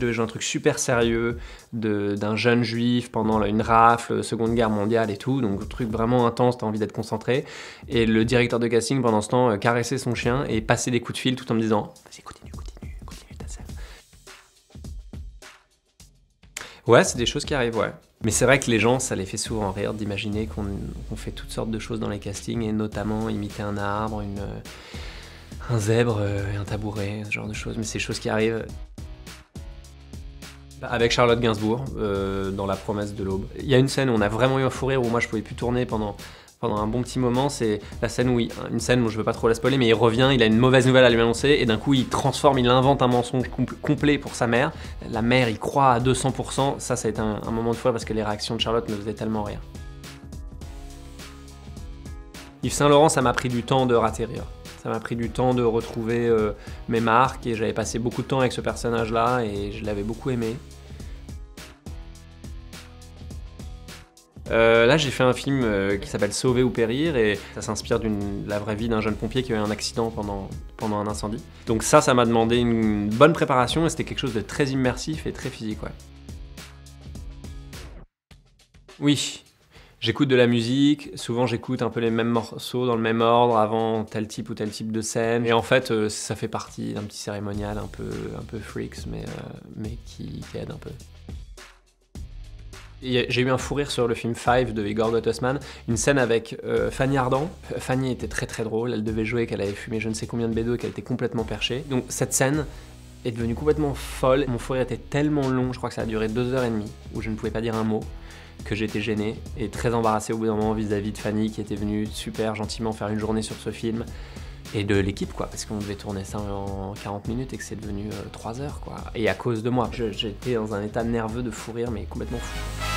devais jouer un truc super sérieux d'un jeune juif pendant une rafle, Seconde Guerre mondiale et tout, donc un truc vraiment intense, t'as envie d'être concentré. Et le directeur de casting, pendant ce temps, caressait son chien et passait des coups de fil tout en me disant « Vas-y, continue ta scène. » Ouais, c'est des choses qui arrivent, ouais. Mais c'est vrai que les gens, ça les fait souvent rire d'imaginer qu'on fait toutes sortes de choses dans les castings, et notamment imiter un arbre, un zèbre et un tabouret, ce genre de choses. Mais c'est des choses qui arrivent. Avec Charlotte Gainsbourg, dans La promesse de l'aube. Il y a une scène où on a vraiment eu un fou rire, où moi je pouvais plus tourner pendant un bon petit moment. C'est la scène où une scène où je veux pas trop la spoiler, mais il revient, il a une mauvaise nouvelle à lui annoncer, et d'un coup il invente un mensonge complet pour sa mère. La mère y croit à 200%. Ça a été un moment de foi parce que les réactions de Charlotte me faisaient tellement rire. Yves Saint Laurent, ça m'a pris du temps de ratterrir. Ça m'a pris du temps de retrouver mes marques, et j'avais passé beaucoup de temps avec ce personnage-là et je l'avais beaucoup aimé. Là, j'ai fait un film qui s'appelle Sauver ou périr, et ça s'inspire de la vraie vie d'un jeune pompier qui a eu un accident pendant un incendie. Donc ça m'a demandé une bonne préparation, et c'était quelque chose de très immersif et très physique, ouais. Oui. J'écoute de la musique, souvent j'écoute un peu les mêmes morceaux dans le même ordre avant tel type ou tel type de scène. Et en fait, ça fait partie d'un petit cérémonial un peu freaks, mais qui aide un peu. J'ai eu un fou rire sur le film Five de Igor Gottesman, une scène avec Fanny Ardant. Fanny était très très drôle, elle devait jouer qu'elle avait fumé je ne sais combien de bédos et qu'elle était complètement perchée. Donc cette scène est devenue complètement folle. Mon fou rire était tellement long, je crois que ça a duré 2h30, où je ne pouvais pas dire un mot, que j'étais gêné et très embarrassé au bout d'un moment vis-à-vis de Fanny, qui était venue super gentiment faire une journée sur ce film, et de l'équipe, quoi, parce qu'on devait tourner ça en 40 minutes et que c'est devenu 3 heures, quoi. Et à cause de moi, j'étais dans un état nerveux de fou rire, mais complètement fou.